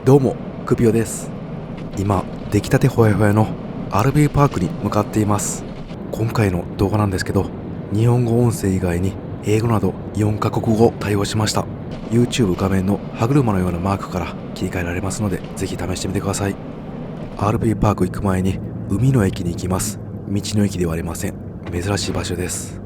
どうも、クピオです。今、出来たてほやほやの RV パークに向かっています。今回の動画なんですけど、日本語音声以外に英語など4カ国語対応しました。YouTube 画面の歯車のようなマークから切り替えられますので、ぜひ試してみてください。RV パーク行く前に海の駅に行きます。道の駅ではありません。珍しい場所です。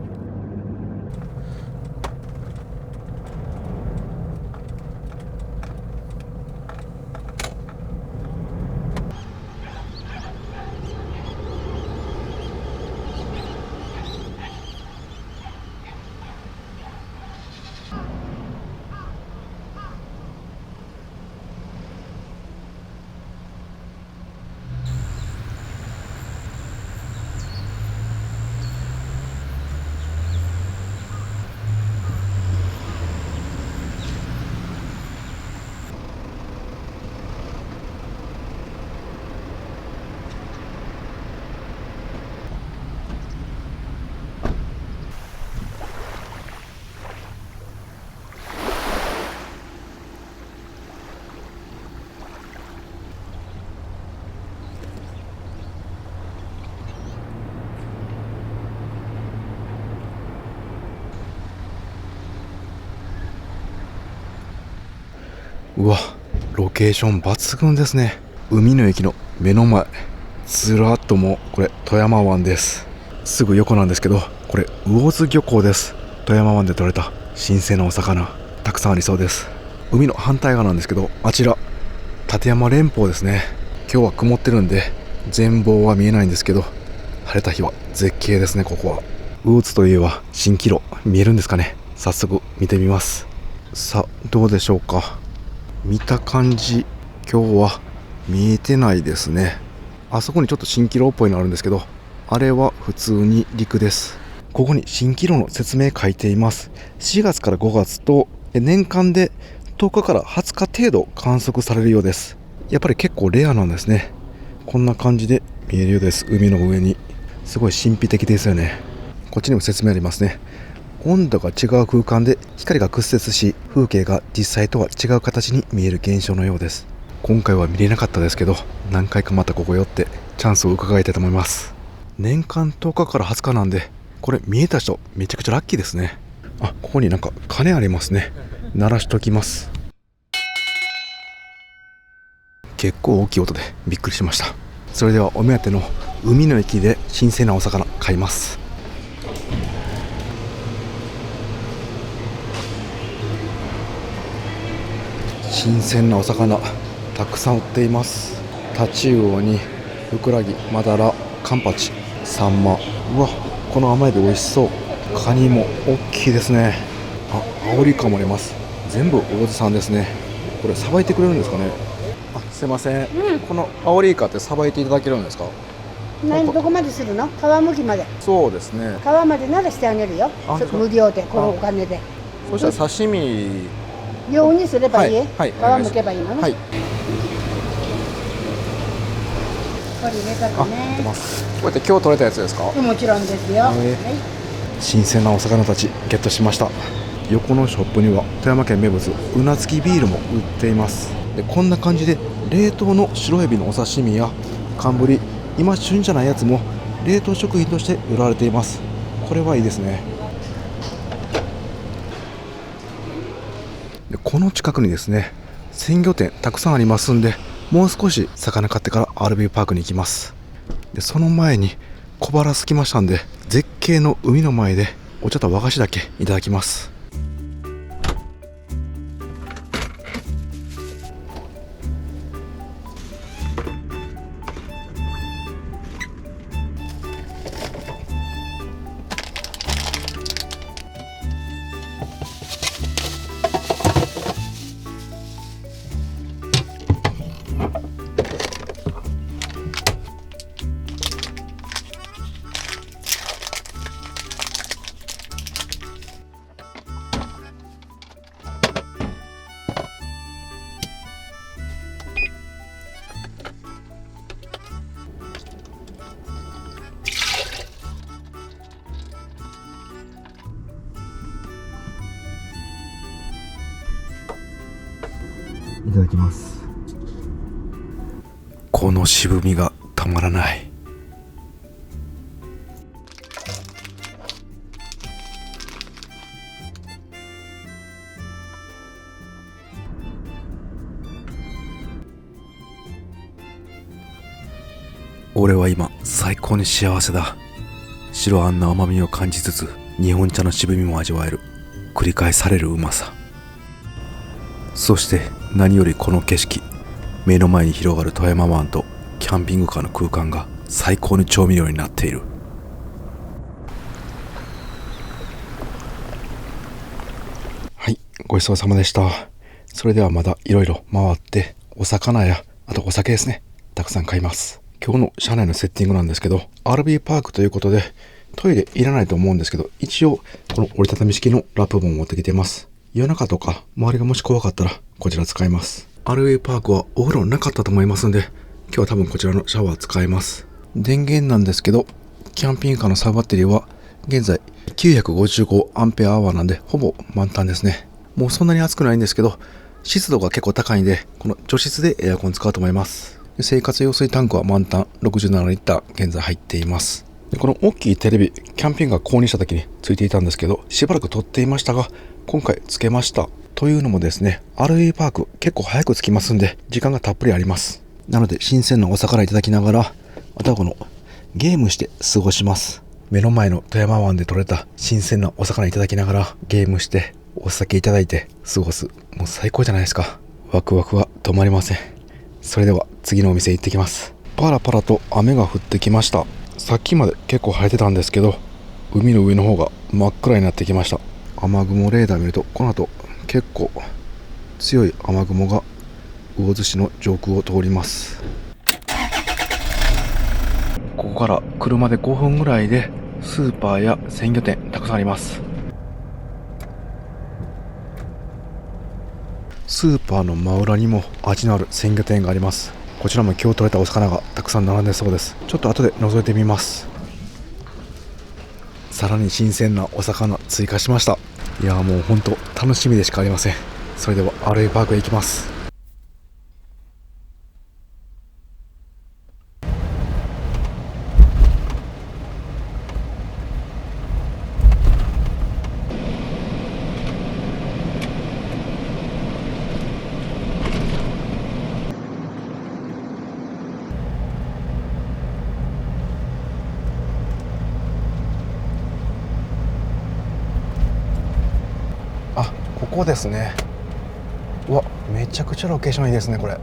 うわ、ロケーション抜群ですね。海の駅の目の前、ずらっともうこれ富山湾です。すぐ横なんですけど、これ魚津漁港です。富山湾で採れた新鮮なお魚たくさんありそうです。海の反対側なんですけど、あちら立山連峰ですね。今日は曇ってるんで全貌は見えないんですけど、晴れた日は絶景ですね。ここは魚津といえば蜃気楼見えるんですかね。早速見てみます。さあ、どうでしょうか。見た感じ今日は見えてないですね。あそこにちょっと蜃気楼っぽいのあるんですけど、あれは普通に陸です。ここに蜃気楼の説明書いています。4月から5月と年間で10日から20日程度観測されるようです。やっぱり結構レアなんですね。こんな感じで見えるようです。海の上にすごい神秘的ですよね。こっちにも説明ありますね。温度が違う空間で光が屈折し、風景が実際とは違う形に見える現象のようです。今回は見れなかったですけど、何回かまたここ寄ってチャンスを伺いたいと思います。年間10日から20日なんで、これ見えた人めちゃくちゃラッキーですね。あ、ここになんか鐘ありますね。鳴らしときます。結構大きい音でびっくりしました。それではお目当ての海の駅で新鮮なお魚買います。新鮮なお魚たくさん売っています。タチウオにフクラギ、マダラ、カンパチ、サンマ。うわ、この甘エビ美味しそう。カニも大きいですね。あ、アオリイカもあります。全部魚津さんですね。これさばいてくれるんですかね。あ、すいません、このアオリイカってさばいていただけるんですか。どこまでするの？皮むきまで。そうですね。皮までならしてあげるよ。無料で、このお金で。そしたら刺身ようにすればいい？はい、皮むけばいいのね。はい。これ入れたらね。こうやって今日取れたやつですか？もちろんですよ。新鮮なお魚たちゲットしました。横のショップには富山県名物うなつきビールも売っています。で、こんな感じで冷凍の白エビのお刺身や寒ぶり、今旬じゃないやつも冷凍食品として売られています。これはいいですね。で、この近くにですね、鮮魚店たくさんありますんで、もう少し魚買ってから RV パークに行きます。で、その前に小腹空きましたんで、絶景の海の前でお茶と和菓子だけいただきます。いただきます。この渋みがたまらない。俺は今最高に幸せだ。白あんの甘みを感じつつ日本茶の渋みも味わえる。繰り返されるうまさ。そして何よりこの景色、目の前に広がる富山湾とキャンピングカーの空間が最高に調味料になっている。はい、ごちそうさまでした。それではまだいろいろ回ってお魚やあとお酒ですね、たくさん買います。今日の車内のセッティングなんですけど、 RV パークということでトイレいらないと思うんですけど、一応この折りたたみ式のラップボンを持ってきてます。夜中とか周りがもし怖かったらこちら使います。 RV パークはお風呂なかったと思いますんで、今日は多分こちらのシャワー使います。電源なんですけど、キャンピングカーのサブバッテリーは現在 955Ah なんでほぼ満タンですね。もうそんなに暑くないんですけど、湿度が結構高いんで、この除湿でエアコン使うと思います。生活用水タンクは満タン67リッター現在入っています。でこの大きいテレビ、キャンピングカー購入した時についていたんですけど、しばらく撮っていましたが今回つけました。というのもですね、 RV パーク結構早く着きますんで時間がたっぷりあります。なので新鮮なお魚いただきながら、あとはこのゲームして過ごします。目の前の富山湾で採れた新鮮なお魚いただきながらゲームしてお酒いただいて過ごす、もう最高じゃないですか。ワクワクは止まりません。それでは次のお店行ってきます。パラパラと雨が降ってきました。さっきまで結構晴れてたんですけど、海の上の方が真っ暗になってきました。雨雲レーダー見るとこの後結構強い雨雲が魚津市の上空を通ります。ここから車で5分ぐらいでスーパーや鮮魚店たくさんあります。スーパーの真裏にも味のある鮮魚店があります。こちらも今日取れたお魚がたくさん並んでそうです。ちょっと後で覗いてみます。さらに新鮮なお魚追加しました。いやもう本当楽しみでしかありません。それでは RV パークへ行きます。あ、ここですね。うわ、めちゃくちゃロケーションいいですねこれ。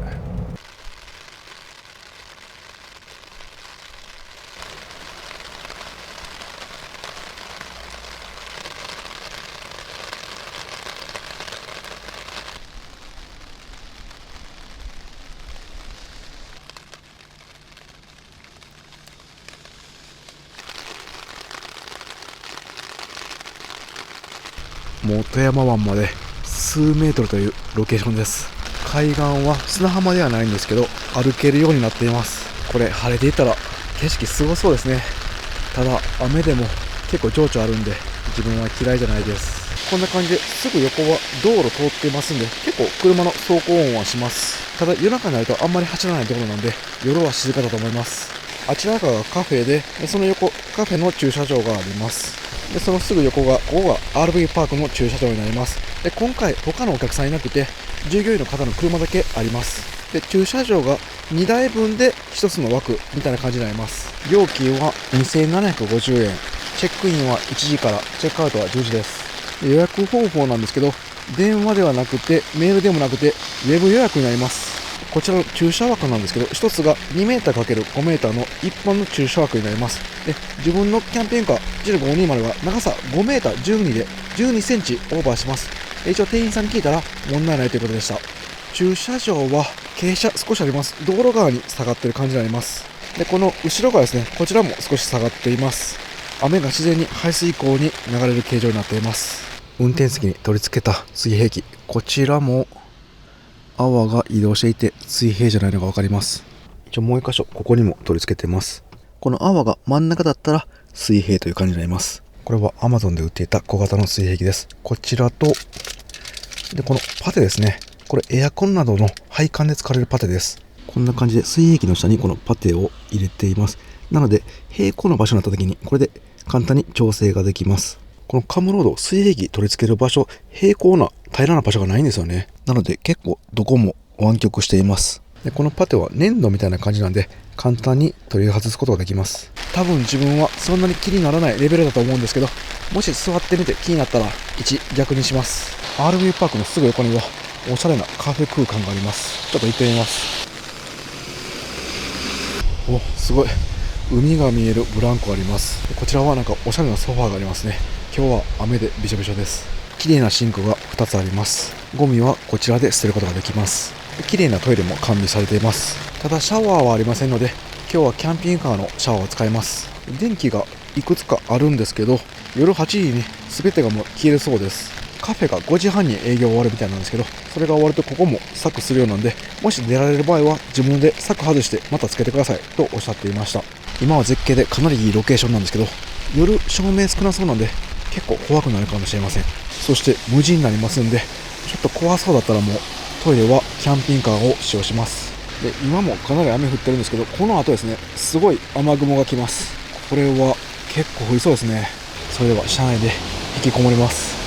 もう富山湾まで数メートルというロケーションです。海岸は砂浜ではないんですけど歩けるようになっています。これ晴れていたら景色すごそうですね。ただ雨でも結構情緒あるんで自分は嫌いじゃないです。こんな感じですぐ横は道路通っていますんで、結構車の走行音はします。ただ夜中になるとあんまり走らないところなんで夜は静かだと思います。あちら側がカフェで、その横カフェの駐車場があります。でそのすぐ横が、ここが RV パークの駐車場になります。で今回他のお客さんいなくて従業員の方の車だけあります。で駐車場が2台分で1つの枠みたいな感じになります。料金は2750円、チェックインは1時からチェックアウトは10時です。で予約方法なんですけど、電話ではなくてメールでもなくてウェブ予約になります。こちらの駐車枠なんですけど、一つが 2m×5m の一般の駐車枠になります。で自分のキャンピングカー1520が長さ 5m12 で12センチオーバーします。一応店員さんに聞いたら問題ないということでした。駐車場は傾斜少しあります。道路側に下がっている感じになります。でこの後ろ側ですね、こちらも少し下がっています。雨が自然に排水溝に流れる形状になっています。運転席に取り付けた水平器、こちらも泡が移動していて水平じゃないのが分かります。一応もう一箇所ここにも取り付けてます。この泡が真ん中だったら水平という感じになります。これは Amazon で売っていた小型の水平器です。こちらとでこのパテですね、これエアコンなどの配管で使われるパテです。こんな感じで水液の下にこのパテを入れています。なので平行の場所になった時にこれで簡単に調整ができます。このカムロード、水液取り付ける場所、平行な平らな場所がないんですよね。なので結構どこも湾曲しています。でこのパテは粘土みたいな感じなんで簡単に取り外すことができます。多分自分はそんなに気にならないレベルだと思うんですけど、もし座ってみて気になったら1逆にします。 RV パークのすぐ横にはおしゃれなカフェ空間があります。ちょっと行ってみます。お、すごい、海が見えるブランコあります。こちらはなんかおしゃれなソファーがありますね。今日は雨でびしょびしょです。綺麗なシンクが2つあります。ゴミはこちらで捨てることができます。綺麗なトイレも完備されています。ただシャワーはありませんので今日はキャンピングカーのシャワーを使います。電気がいくつかあるんですけど夜8時に全てがもう消えるそうです。カフェが5時半に営業終わるみたいなんですけど、それが終わるとここも柵するようなんで、もし出られる場合は自分で柵外してまたつけてくださいとおっしゃっていました。今は絶景でかなりいいロケーションなんですけど、夜照明少なそうなんで結構怖くなるかもしれません。そして無人になりますんで、ちょっと怖そうだったらもうトイレはキャンピングカーを使用します。で今もかなり雨降ってるんですけど、この後ですね、すごい雨雲が来ます。これは結構降りそうですね。それでは車内で引きこもります。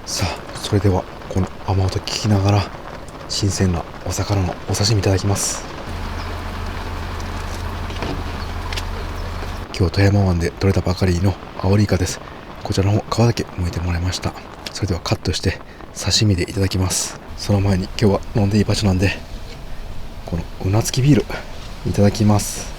さあ、それではこの雨音聞きながら新鮮なお魚のお刺身いただきます。今日富山湾で採れたばかりのアオリイカです。こちらの方皮だけ剥いてもらいました。それではカットして刺身でいただきます。その前に今日は飲んでいい場所なんで、このうなつきビールいただきます。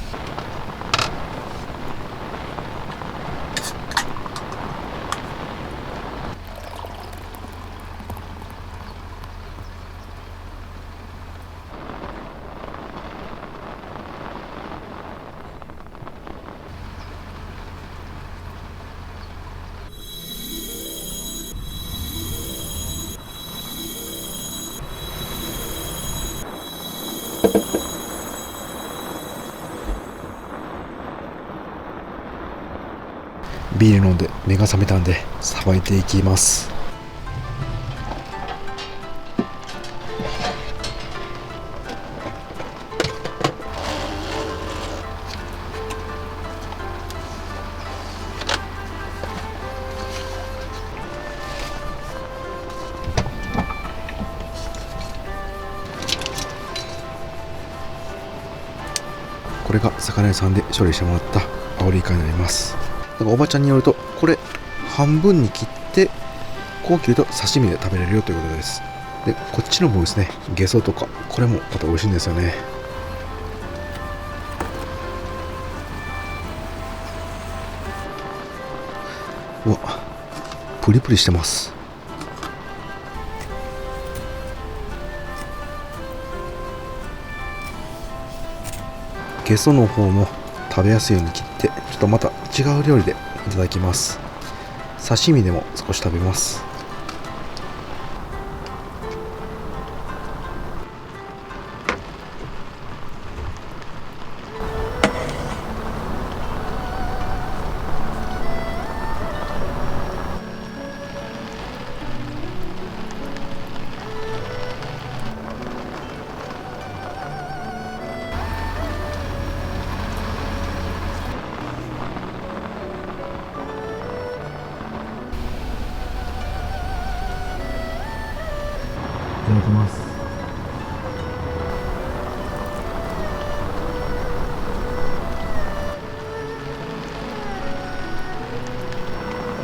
ビール飲んで目が覚めたんでさばいていきます。これが魚屋さんで処理してもらったアオリイカになります。なんかおばちゃんによるとこれ半分に切ってこう切ると刺身で食べれるよということです。でこっちの方ですね、ゲソとかこれもまた美味しいんですよね。うわ、プリプリしてます。ゲソの方も食べやすいように切って、ちょっとまた違う料理でいただきます。刺身でも少し食べます。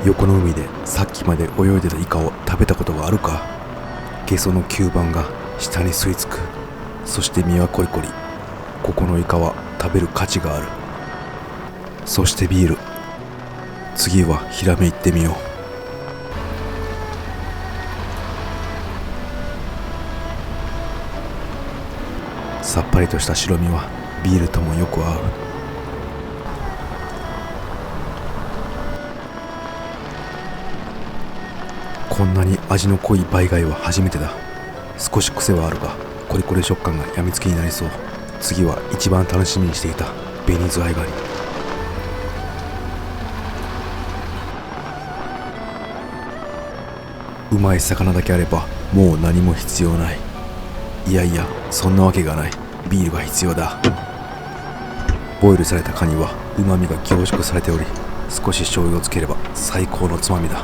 横の海でさっきまで泳いでたイカを食べたことがあるか。ゲソの吸盤が下に吸い付く。そして身はコリコリ。ここのイカは食べる価値がある。そしてビール。次はヒラメ行ってみよう。さっぱりとした白身はビールともよく合う。こんなに味の濃いバイ貝は初めてだ。少し癖はあるがコリコリ食感がやみつきになりそう。次は一番楽しみにしていたベニズワイガニ。うまい魚だけあればもう何も必要ない。いやいや、そんなわけがない。ビールが必要だ。ボイルされたカニは旨味が凝縮されており、少し醤油をつければ最高のつまみだ。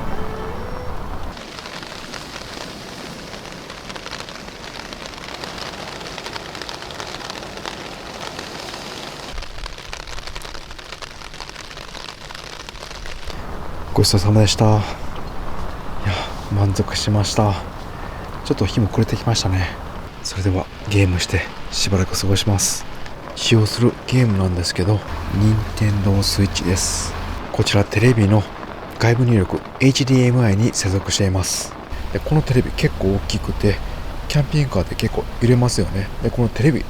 ごちそうさまでした。いや、満足しました。ちょっと日も暮れてきましたね。それではゲームしてしばらく過ごします。使用するゲームなんですけど、任天堂スイッチです。こちらテレビの外部入力 HDMI に接続しています。でこのテレビ結構大きくて、キャンピングカーで結構揺れますよね。でこのテレビ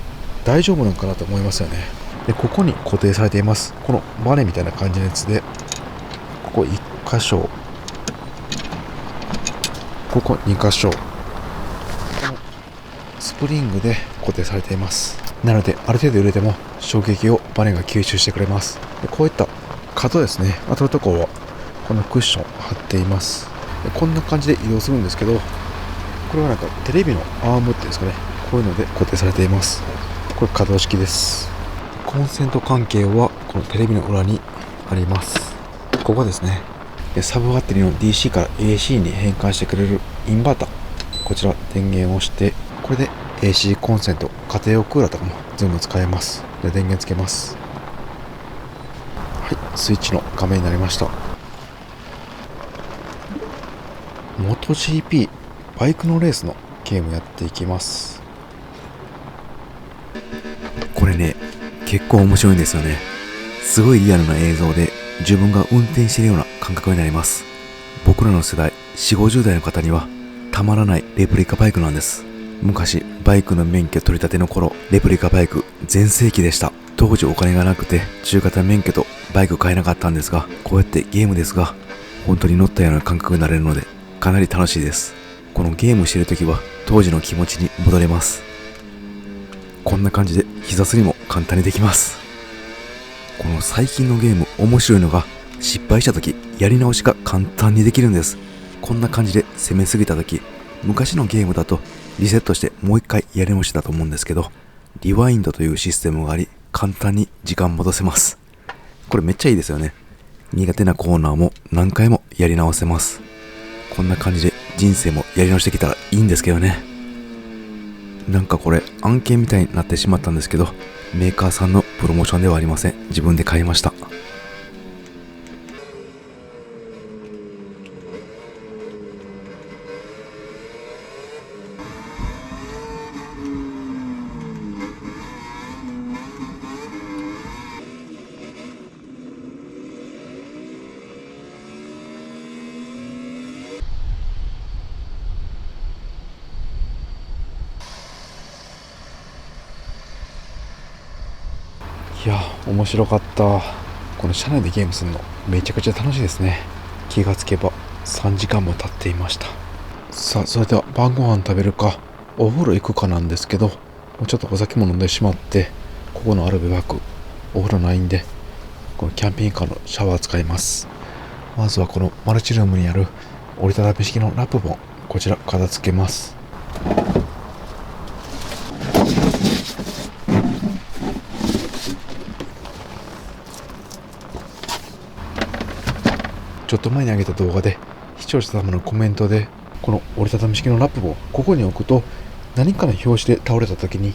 大丈夫なのかなと思いますよね。でここに固定されています。このバネみたいな感じのやつで、ここ1箇所、ここ2箇所、スプリングで固定されています。なのである程度揺れても衝撃をバネが吸収してくれます。でこういった角ですね、当たるところはこのクッション貼っています。でこんな感じで移動するんですけど、これはなんかテレビのアームっていうんですかね、こういうので固定されています。これ可動式です。コンセント関係はこのテレビの裏にあります。ここですね。でサブバッテリーの DC から AC に変換してくれるインバーター、こちら電源をして、これで AC コンセント、家庭用クーラーとかも全部使えます。で電源つけます。はい、スイッチの画面になりました。MotoGP バイクのレースのゲームやっていきます。これね、結構面白いんですよね。すごいリアルな映像で自分が運転しているような感覚になります。僕らの世代、4、50代の方にはたまらないレプリカバイクなんです。昔バイクの免許取り立ての頃、レプリカバイク全盛期でした。当時お金がなくて中型免許とバイク買えなかったんですが、こうやってゲームですが本当に乗ったような感覚になれるのでかなり楽しいです。このゲームしている時は当時の気持ちに戻れます。こんな感じで膝すりも簡単にできます。この最近のゲーム面白いのが、失敗した時やり直しが簡単にできるんです。こんな感じで攻めすぎた時、昔のゲームだとリセットしてもう一回やり直しだと思うんですけど、リワインドというシステムがあり、簡単に時間戻せます。これめっちゃいいですよね。苦手なコーナーも何回もやり直せます。こんな感じで人生もやり直してきたらいいんですけどね。なんかこれ案件みたいになってしまったんですけど、メーカーさんのプロモーションではありません。自分で買いました。いや、面白かった。この車内でゲームするのめちゃくちゃ楽しいですね。気がつけば3時間も経っていました。さあ、それでは晩ご飯食べるかお風呂行くかなんですけど、もうちょっとお酒も飲んでしまって、ここのアルベバクお風呂ないんで、このキャンピングカーのシャワー使います。まずはこのマルチルームにある折りたたみ式のラップボン、こちら片付けます。ちょっと前に上げた動画で視聴者様のコメントで、この折りたたみ式のラップをここに置くと何かの拍子で倒れた時に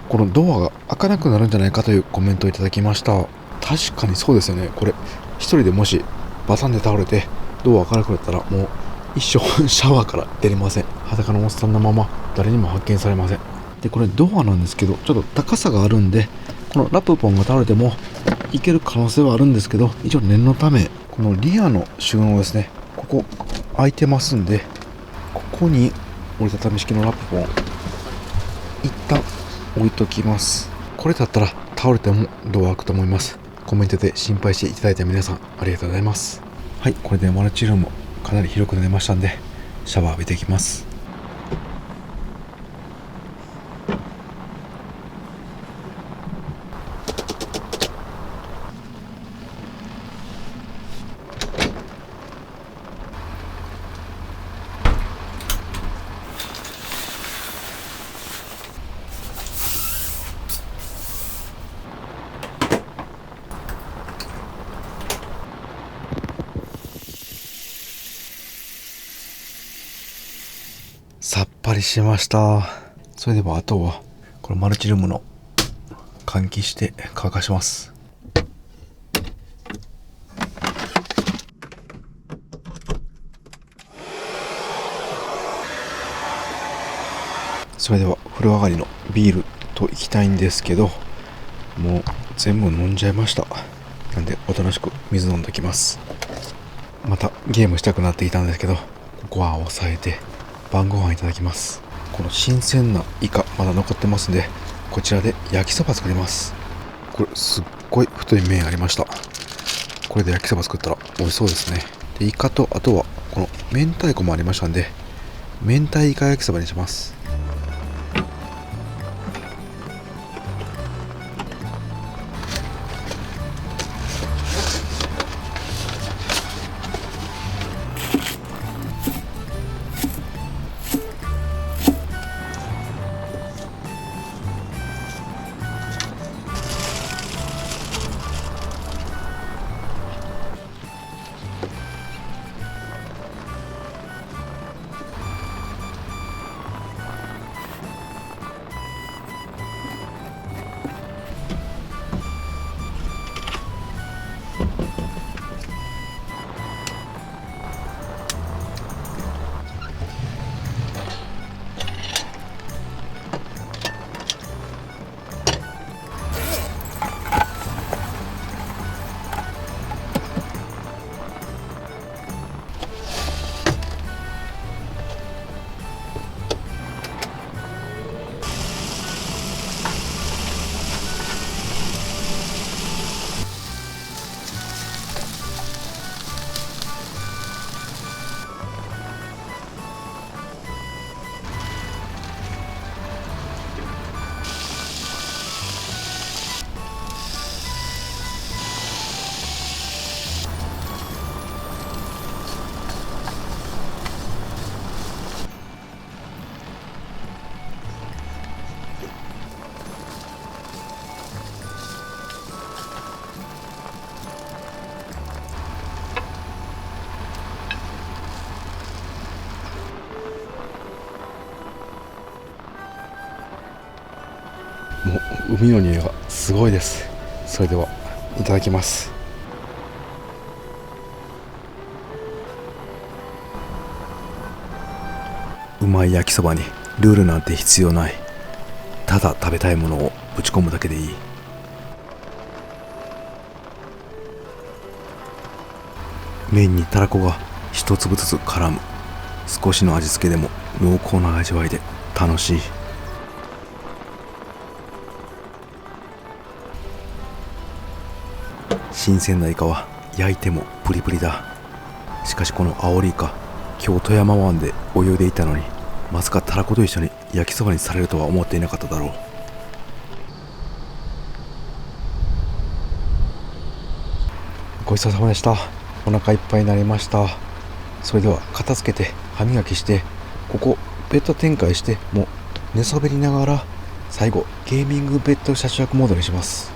このドアが開かなくなるんじゃないかというコメントをいただきました。確かにそうですよね。これ一人でもしバタンで倒れてドア開かなくなったらもう一生シャワーから出れません。裸のおっさんのまま誰にも発見されません。でこれドアなんですけど、ちょっと高さがあるんで、このラプポンが倒れてもいける可能性はあるんですけど、一応念のためこのリアの収納ですね、ここ開いてますんで、ここに折りたたみ式のラプポン一旦置いときます。これだったら倒れてもドア開くと思います。コメントで心配していただいた皆さんありがとうございます。はい、これでマルチルームもかなり広くなりましたんで、シャワー浴びていきます。さっぱりしました。それではあとはこのマルチルームの換気して乾かします。それでは風呂上がりのビールといきたいんですけど、もう全部飲んじゃいました。なんでおとなしく水飲んできます。またゲームしたくなってきたんですけど、ここは抑えて晩ご飯いただきます。この新鮮なイカまだ残ってますんで、こちらで焼きそば作ります。これすっごい太い麺ありました。これで焼きそば作ったら美味しそうですね。でイカと、あとはこの明太子もありましたんで、明太イカ焼きそばにします。もう海の匂いがすごいです。それではいただきます。うまい焼きそばにルールなんて必要ない。ただ食べたいものをぶち込むだけでいい。麺にたらこが一粒ずつ絡む。少しの味付けでも濃厚な味わいで楽しい。新鮮なイカは焼いてもプリプリだ。しかしこのアオリイカ、今日富山湾で泳いでいたのに、まさかたらこと一緒に焼きそばにされるとは思っていなかっただろう。ごちそうさまでした。お腹いっぱいになりました。それでは片付けて歯磨きして、ここベッド展開して、もう寝そべりながら最後ゲーミングベッド車中泊モードにします。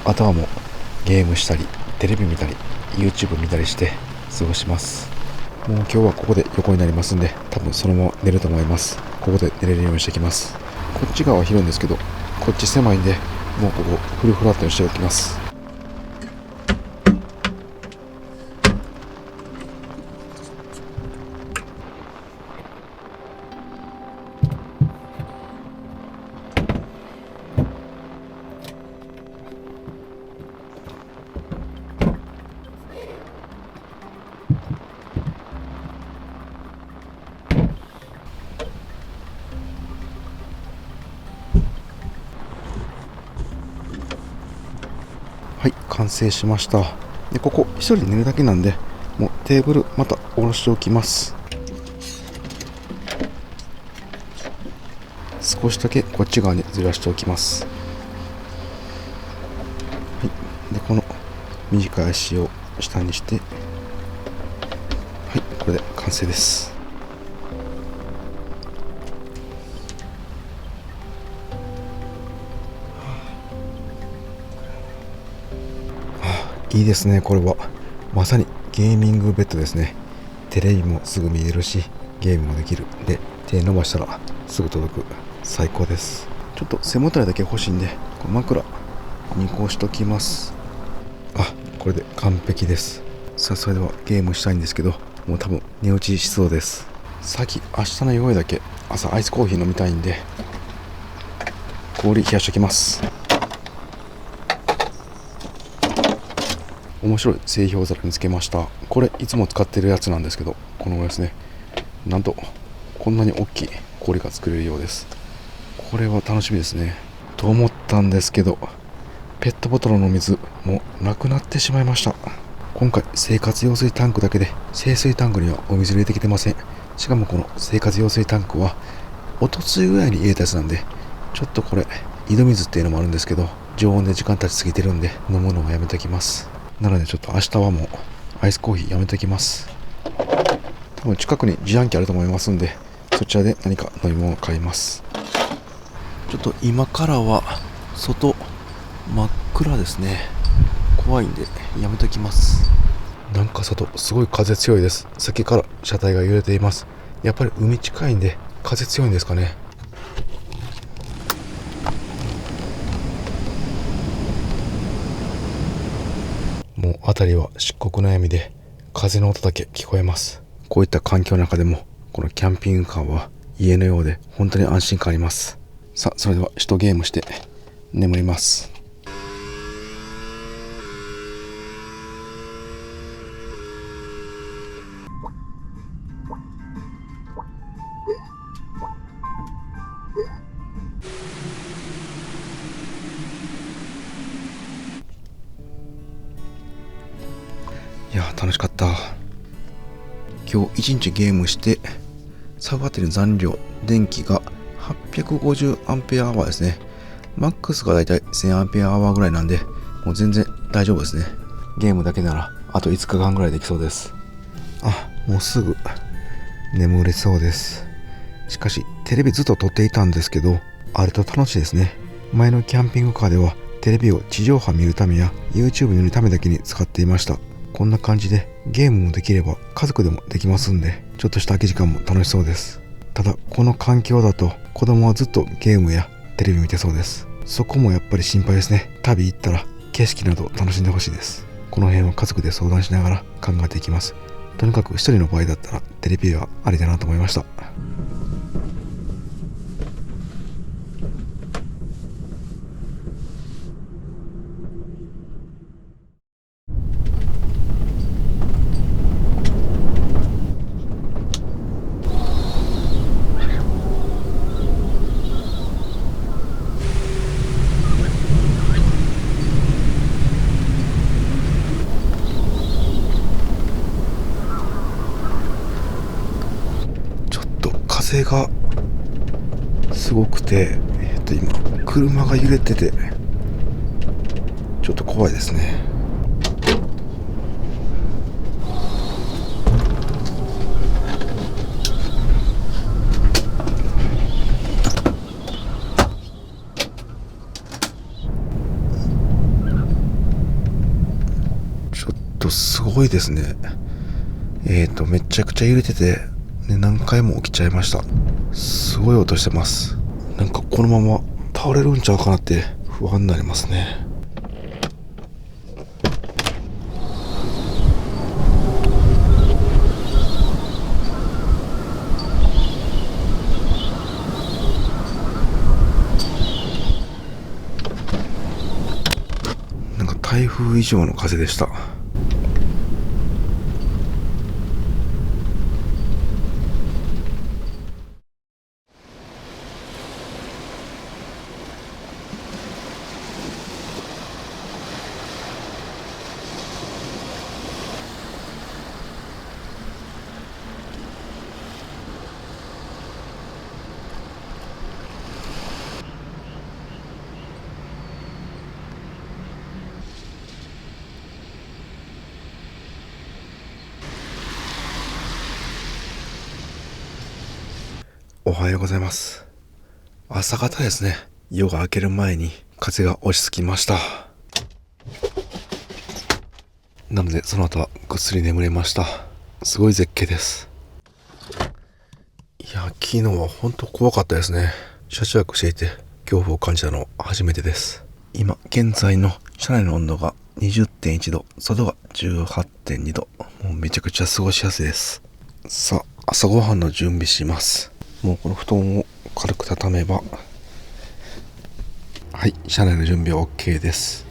あとはもうゲームしたりテレビ見たり YouTube 見たりして過ごします。もう今日はここで横になりますんで、多分そのまま寝ると思います。ここで寝れるようにしていきます。こっち側は広いんですけど、こっち狭いんで、もうここフルフラットにしておきます。はい、完成しました。で、ここ一人寝るだけなんで、もうテーブルまた下ろしておきます。少しだけこっち側にずらしておきます。はい、でこの短い足を下にして、はい、これで完成です。いいですね。これはまさにゲーミングベッドですね。テレビもすぐ見えるし、ゲームもできる。で、手伸ばしたらすぐ届く。最高です。ちょっと背もたれだけ欲しいんで、この枕にこうしときます。あ、これで完璧です。さあ、それではゲームしたいんですけど、もう多分寝落ちしそうです。先明日の夜だけ朝アイスコーヒー飲みたいんで、氷冷やしときます。面白い製氷皿見つけました。これいつも使ってるやつなんですけど、このぐらいですね。なんとこんなに大きい氷が作れるようです。これは楽しみですね。と思ったんですけど、ペットボトルの水もうなくなってしまいました。今回生活用水タンクだけで、清水タンクにはお水入れてきてません。しかもこの生活用水タンクはおとついぐらいに入れたやつなんで、ちょっとこれ井戸水っていうのもあるんですけど、常温で時間経ちすぎてるんで飲むのもやめておきます。なのでちょっと明日はもうアイスコーヒーやめておきます。多分近くに自販機あると思いますんで、そちらで何か飲み物を買います。ちょっと今からは外真っ暗ですね。怖いんでやめときます。なんか外すごい風強いです。さっきから車体が揺れています。やっぱり海近いんで風強いんですかね。もう辺りは漆黒の闇で風の音だけ聞こえます。こういった環境の中でもこのキャンピングカーは家のようで本当に安心感あります。さあ、それでは一ゲームして眠ります。いや楽しかった。今日一日ゲームしてサブバッテリーの残量電気が850アンペアアワーですね。マックスがだいたい1000アンペアアワーぐらいなんで、もう全然大丈夫ですね。ゲームだけならあと5日間ぐらいできそうです。あ、もうすぐ眠れそうです。しかしテレビずっと撮っていたんですけど、あれと楽しいですね。前のキャンピングカーではテレビを地上波見るためや YouTube 見るためだけに使っていました。こんな感じでゲームもできれば家族でもできますんで、ちょっとした空き時間も楽しそうです。ただこの環境だと子供はずっとゲームやテレビ見てそうです。そこもやっぱり心配ですね。旅行ったら景色など楽しんでほしいです。この辺は家族で相談しながら考えていきます。とにかく一人の場合だったらテレビはありだなと思いました。風がすごくて、今車が揺れててちょっと怖いですね。ごいですね。めちゃくちゃ揺れてて、ね、何回も起きちゃいました。すごい音してます。なんかこのまま倒れるんちゃうかなって不安になりますね。なんか台風以上の風でした。おはようございます。朝方ですね。夜が明ける前に風が落ち着きました。なのでその後はぐっすり眠れました。すごい絶景です。いや、昨日は本当怖かったですね。車中泊していて恐怖を感じたの初めてです。今現在の車内の温度が 20.1 度、外が 18.2 度。もうめちゃくちゃ過ごしやすいです。さあ、朝ごはんの準備します。もうこの布団を軽く畳めば、はい、車内の準備は OK です。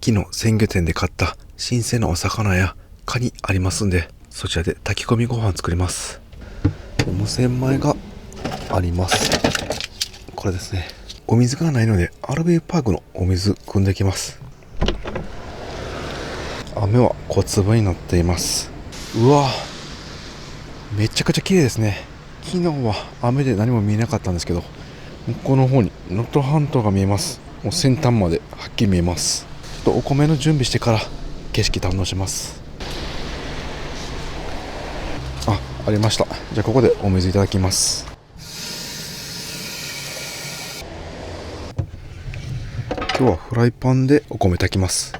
昨日鮮魚店で買った新鮮なお魚やカニありますんで、そちらで炊き込みご飯作ります。無洗米があります。これですね。お水がないので RV パークのお水汲んできます。雨は小粒になっています。うわ、めちゃくちゃ綺麗ですね。昨日は雨で何も見えなかったんですけど、向こうの方に能登半島が見えます。もう先端まではっきり見えます。ちょっとお米の準備してから景色堪能します。ありました。じゃあここでお水いただきます。今日はフライパンでお米炊きます。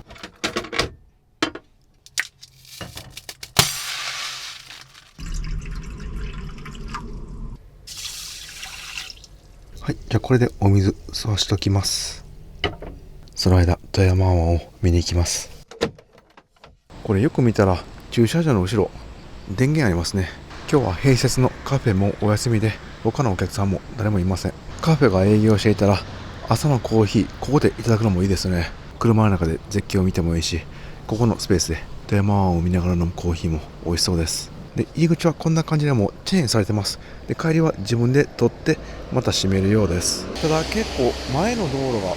はい、じゃあこれでお水吸わしときます。その間富山湾を見に行きます。これよく見たら駐車場の後ろ電源ありますね。今日は併設のカフェもお休みで、他のお客さんも誰もいません。カフェが営業していたら朝のコーヒーここでいただくのもいいですね。車の中で絶景を見てもいいし、ここのスペースで富山湾を見ながら飲むコーヒーも美味しそうです。で、入り口はこんな感じでもうチェーンされてます。で、帰りは自分で取ってまた閉めるようです。ただ結構前の道路が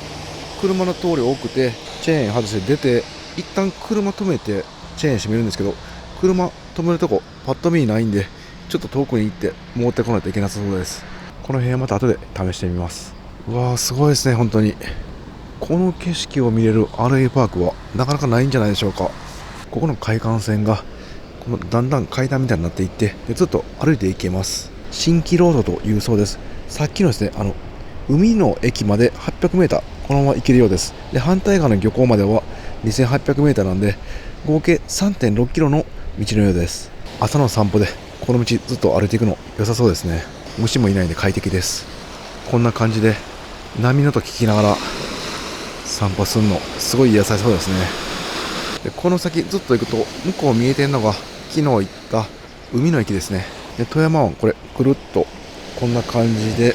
車の通り多くて、チェーン外して出て一旦車止めてチェーン閉めるんですけど、車止めるとこパッと見ないんで、ちょっと遠くに行って持ってこないといけなさそうです。この辺はまた後で試してみます。うわー、すごいですね。本当にこの景色を見れる RA パークはなかなかないんじゃないでしょうか。ここの海岸線がこのだんだん階段みたいになっていって、でずっと歩いていけます。新規ロードというそうです。さっきのですね、海の駅まで 800m このまま行けるようです。で、反対側の漁港までは 2800m なんで、合計 3.6km の道のようです。朝の散歩でこの道ずっと歩いていくの良さそうですね。虫もいないんで快適です。こんな感じで波の音聞きながら散歩するのすごい癒されそうですね。で、この先ずっと行くと向こう見えてるのが昨日行った海の駅ですね。で、富山湾これくるっとこんな感じで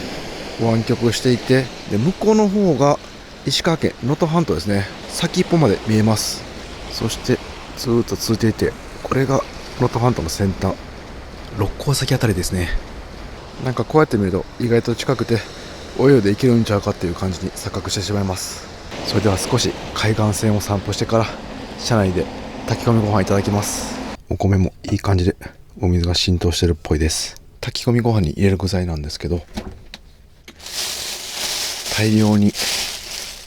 湾曲していて、で向こうの方が石川県能登半島ですね。先っぽまで見えます。そしてずーっと続いていて、これが能登半島の先端、六甲崎あたりですね。なんかこうやって見ると意外と近くて泳いで行けるんちゃうかっていう感じに錯覚してしまいます。それでは少し海岸線を散歩してから車内で炊き込みご飯いただきます。お米もいい感じでお水が浸透してるっぽいです。炊き込みご飯に入れる具材なんですけど、大量に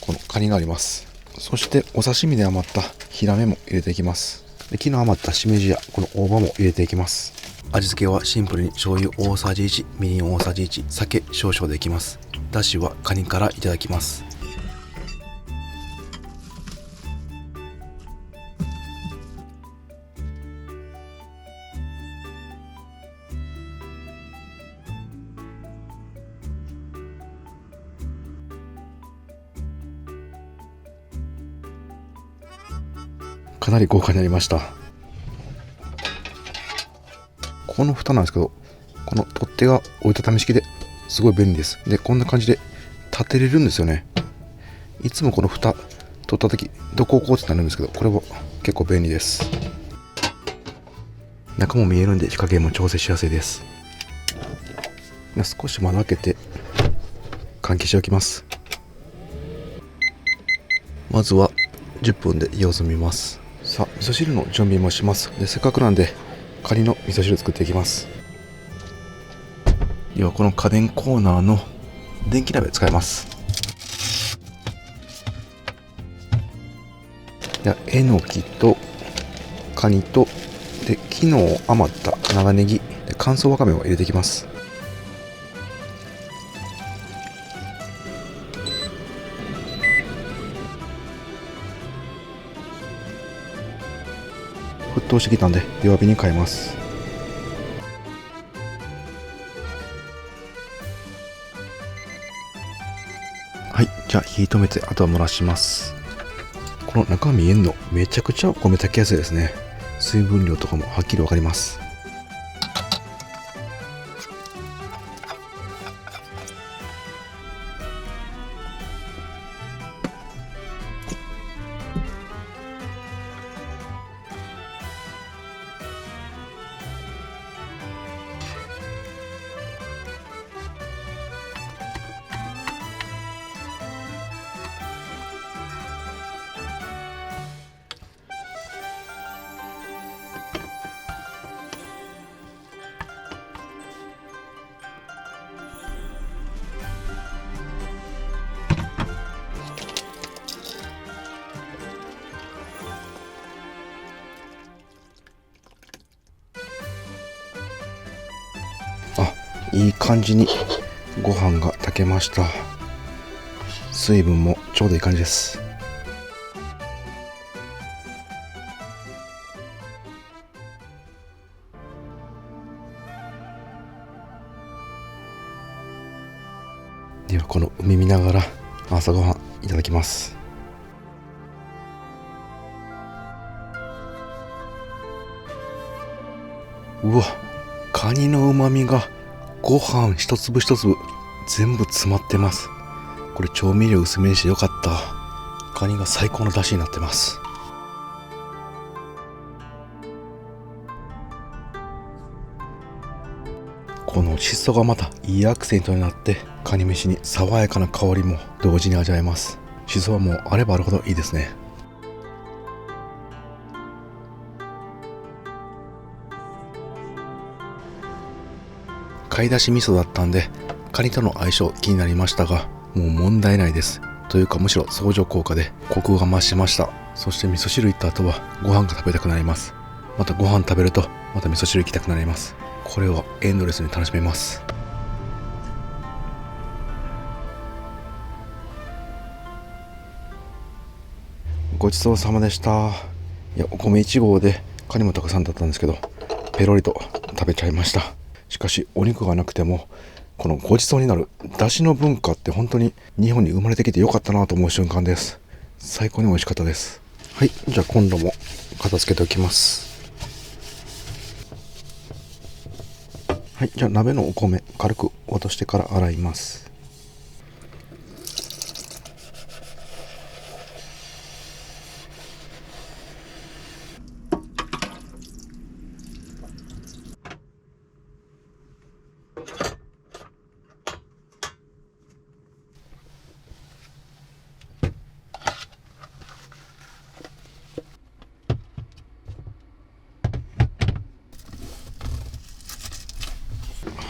このカニがあります。そしてお刺身で余ったヒラメも入れていきます。で、昨日余ったしめじやこの大葉も入れていきます。味付けはシンプルに醤油大さじ1、みりん大さじ1、酒少々でいきます。だしはカニからいただきます。かなり豪華になりました。この蓋なんですけど、この取っ手が折りたたみ式ですごい便利です。で、こんな感じで立てれるんですよね。いつもこの蓋取った時どこをこうってなるんですけど、これは結構便利です。中も見えるんで火加減も調整しやすいです。少し窓開けて換気しておきます。まずは10分で様子見ます。さあ、味噌汁の準備もします。で、せっかくなんでカニの味噌汁作っていきます。ではこの家電コーナーの電気鍋使います。ではえのきとカニとで昨日余った長ネギで乾燥わかめを入れていきます。沸騰してきたんで弱火に変えます。はい、じゃあ火止めてあとは蒸らします。この中見えんのめちゃくちゃお米炊きやすいですね。水分量とかもはっきりわかります。いい感じにご飯が炊けました。水分もちょうどいい感じです。ではこの海見ながら朝ごはんいただきます。うわ、カニの旨味がご飯一粒一粒全部詰まってます。これ調味料薄めにしてよかった。カニが最高の出汁になってます。このしそがまたいいアクセントになってカニ飯に爽やかな香りも同時に味わえます。しそはもうあればあるほどいいですね。貝出し味噌だったんでカニとの相性気になりましたが、もう問題ないです。というかむしろ相乗効果でコクが増しました。そして味噌汁いった後はご飯が食べたくなります。またご飯食べるとまた味噌汁行きたくなります。これはエンドレスに楽しめます。ごちそうさまでした。いや、お米1合でカニもたくさんだったんですけどペロリと食べちゃいました。しかしお肉がなくてもこのごちそうになる出汁の文化って本当に日本に生まれてきてよかったなと思う瞬間です。最高に美味しかったです。はい、じゃあ今度も片付けておきます。はい、じゃあ鍋のお米軽く落としてから洗います。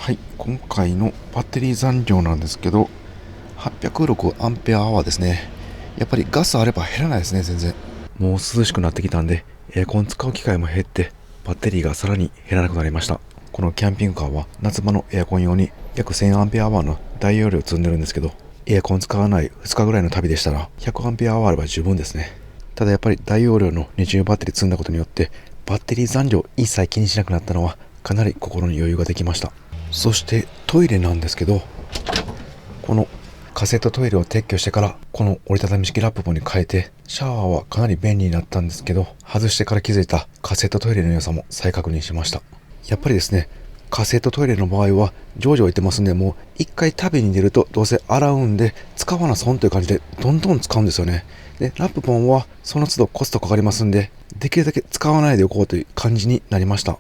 はい、今回のバッテリー残量なんですけど806アンペアアワーですね。やっぱりガスあれば減らないですね。全然もう涼しくなってきたんでエアコン使う機会も減ってバッテリーがさらに減らなくなりました。このキャンピングカーは夏場のエアコン用に約 1000Ah の大容量を積んでるんですけど、エアコン使わない2日ぐらいの旅でしたら 100Ah あれば十分ですね。ただやっぱり大容量のリチウムバッテリー積んだことによってバッテリー残量一切気にしなくなったのはかなり心に余裕ができました。そしてトイレなんですけど、このカセットトイレを撤去してからこの折りたたみ式ラップポに変えて、シャワーはかなり便利になったんですけど、外してから気づいたカセットトイレの良さも再確認しました。やっぱりですね、カセットトイレの場合は常時置いてますんで、もう一回旅に出るとどうせ洗うんで使わな損という感じでどんどん使うんですよね。でラップポンはその都度コストかかりますんで、できるだけ使わないでおこうという感じになりました。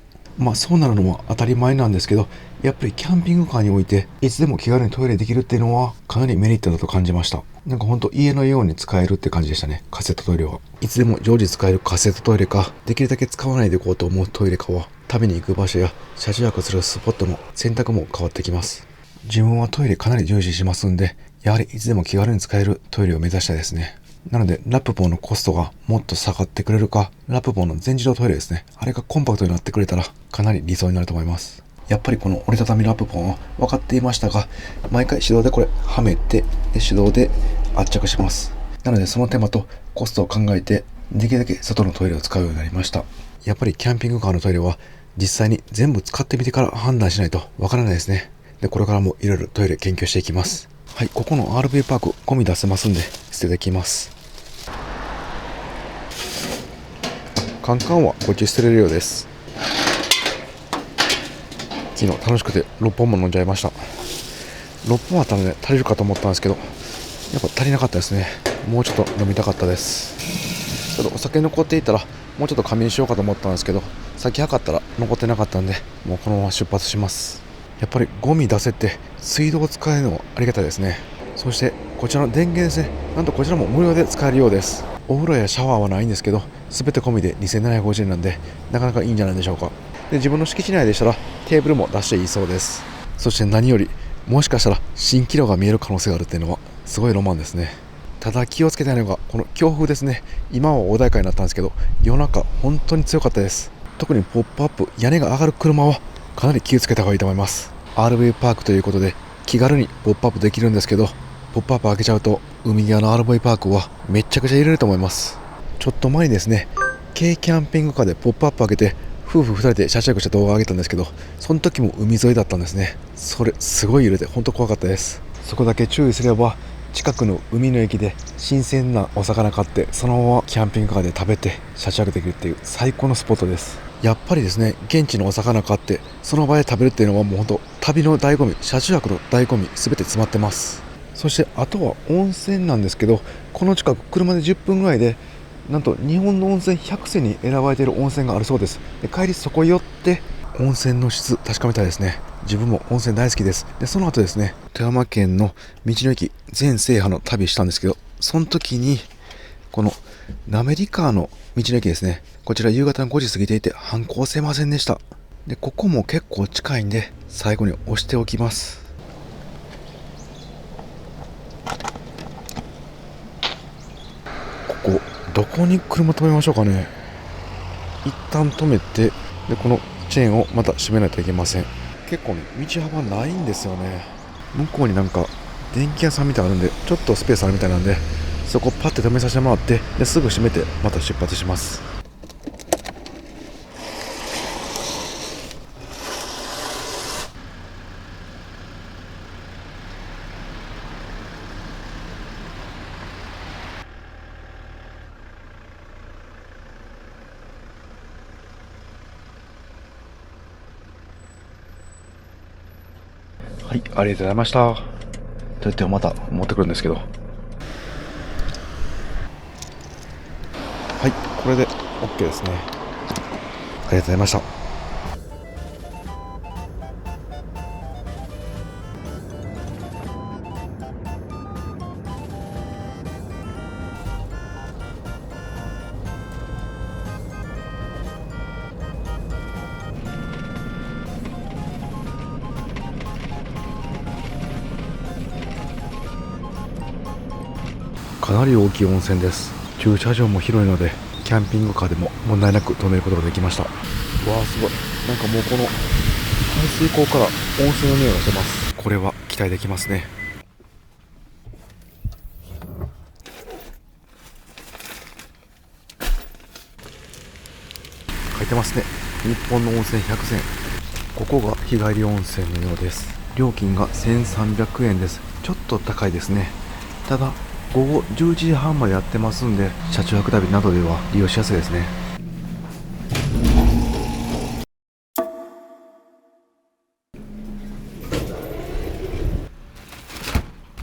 そうなるのは当たり前なんですけど、やっぱりキャンピングカーにおいていつでも気軽にトイレできるっていうのはかなりメリットだと感じました。なんかほんと家のように使えるって感じでしたね。カセットトイレはいつでも常時使えるカセットトイレか、できるだけ使わないでおこうと思うトイレかは旅に行く場所や車中泊するスポットの選択も変わってきます。自分はトイレかなり重視しますんで、やはりいつでも気軽に使えるトイレを目指したいですね。なのでラップポンのコストがもっと下がってくれるか、ラップポンの全自動トイレですね、あれがコンパクトになってくれたらかなり理想になると思います。やっぱりこの折りたたみラップポンは分かっていましたが、毎回手動でこれはめて、手動で圧着します。なのでその手間とコストを考えてできるだけ外のトイレを使うようになりました。やっぱりキャンピングカーのトイレは実際に全部使ってみてから判断しないとわからないですね。でこれからもいろいろトイレ研究していきます。はい、ここの RV パークゴミ出せますんで捨ててきます。カンカンはこっち捨てれるようです。昨日楽しくて6本も飲んじゃいました。6本あったらね足りるかと思ったんですけど、やっぱ足りなかったですね。もうちょっと飲みたかったです。ちょっとお酒残っていたらもうちょっと仮眠しようかと思ったんですけど、さっき測ったら残ってなかったんで、もうこのまま出発します。やっぱりゴミ出せって水道を使えるのはありがたいですね。そしてこちらの電源ですね、なんとこちらも無料で使えるようです。お風呂やシャワーはないんですけど、全て込みで2750円なんでなかなかいいんじゃないでしょうか。で自分の敷地内でしたらテーブルも出していいそうです。そして何よりもしかしたら蜃気楼が見える可能性があるっていうのはすごいロマンですね。ただ気をつけたいのがこの強風ですね。今は穏やかになったんですけど、夜中本当に強かったです。特にポップアップ屋根が上がる車はかなり気をつけた方がいいと思います。 RV パークということで気軽にポップアップできるんですけど、ポップアップ開けちゃうと海際の RV パークはめっちゃくちゃ入れると思います。ちょっと前にですね、軽キャンピングカーでポップアップ開けて夫婦2人で車中泊した動画を上げたんですけど、その時も海沿いだったんですね。それすごい揺れて本当怖かったです。そこだけ注意すれば近くの海の駅で新鮮なお魚買ってそのままキャンピングカーで食べて車中泊できるっていう最高のスポットです。やっぱりですね、現地のお魚買ってその場で食べるっていうのはもう本当旅の醍醐味、車中泊の醍醐味全て詰まってます。そしてあとは温泉なんですけど、この近く車で10分ぐらいでなんと日本の温泉100選に選ばれている温泉があるそうです。で帰りそこ寄って温泉の質確かめたいですね。自分も温泉大好きです。でその後ですね、富山県の道の駅全制覇の旅したんですけど、その時にこの滑川の道の駅ですね、こちら夕方の5時過ぎていて反抗せませんでした。でここも結構近いんで最後に押しておきます。ここどこに車止めましょうかね。一旦止めて、でこのチェーンをまた閉めないといけません。結構ね道幅ないんですよね。向こうになんか電気屋さんみたいなのあるんでちょっとスペースあるみたいなんで、そこパッて止めさせてもらってですぐ閉めてまた出発します。はい、ありがとうございました。とやってまた持ってくるんですけど、はい、これで OK ですね。ありがとうございました。かなり大きい温泉です。駐車場も広いのでキャンピングカーでも問題なく止めることができました。わあすごい、なんかもうこの水口から温泉の匂いがしてます。これは期待できますね。書いてますね。日本の温泉100選。ここが日帰り温泉のようです。料金が1300円です。ちょっと高いですね。ただ午後11時半までやってますんで、車中泊旅などでは利用しやすいですね。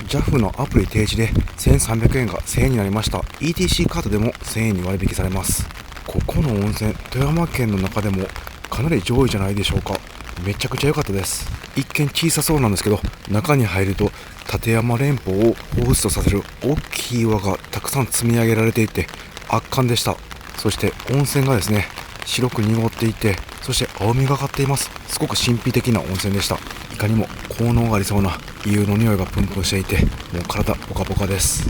JAF のアプリ提示で1300円が1000円になりました。 ETC カードでも1000円に割引されます。ここの温泉、富山県の中でもかなり上位じゃないでしょうか。めちゃくちゃ良かったです。一見小さそうなんですけど、中に入ると立山連峰を彷彿とさせる大きい岩がたくさん積み上げられていて圧巻でした。そして温泉がですね、白く濁っていて、そして青みがかっています。すごく神秘的な温泉でした。いかにも効能がありそうな硫黄の匂いがプンプンしていて、もう体ポカポカです。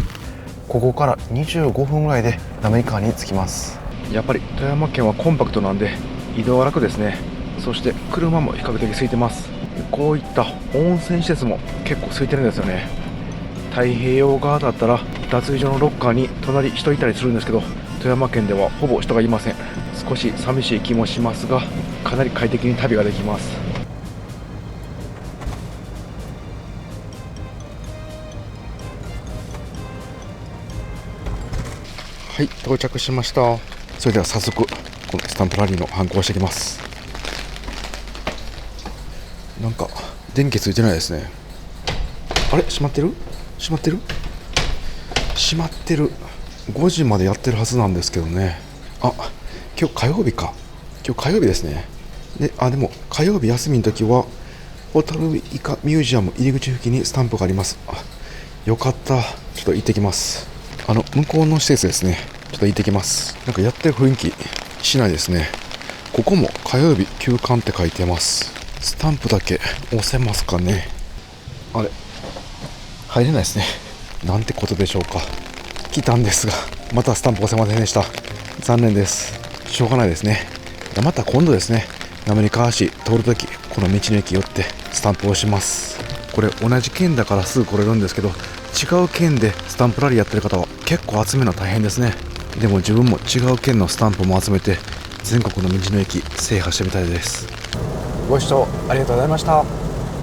ここから25分ぐらいで滑川に着きます。やっぱり富山県はコンパクトなんで移動は楽ですね。そして車も比較的空いてます。こういった温泉施設も結構空いてるんですよね。太平洋側だったら脱衣所のロッカーに隣人いたりするんですけど、富山県ではほぼ人がいません。少し寂しい気もしますが、かなり快適に旅ができます。はい、到着しました。それでは早速このスタンプラリーの反抗をしていきます。なんか電気ついてないですね。あれ、閉まってる閉まってる閉まってる。5時までやってるはずなんですけどね。あ、今日火曜日か。今日火曜日ですね。でも火曜日休みの時はホタルイカミュージアム入り口付近にスタンプがあります。あ、よかった。ちょっと行ってきます。向こうの施設ですね。ちょっと行ってきます。なんかやってる雰囲気しないですね。ここも火曜日休館って書いてます。スタンプだけ押せますかね。あれ、入れないですね。なんてことでしょうか。来たんですがまたスタンプ押せませんでした。残念です。しょうがないですね。また今度ですね、滑川市通るときこの道の駅寄ってスタンプを押します。これ同じ県だからすぐ来れるんですけど、違う県でスタンプラリーやってる方は結構集めるの大変ですね。でも自分も違う県のスタンプも集めて全国の道の駅制覇してみたいです。ご視聴ありがとうございました。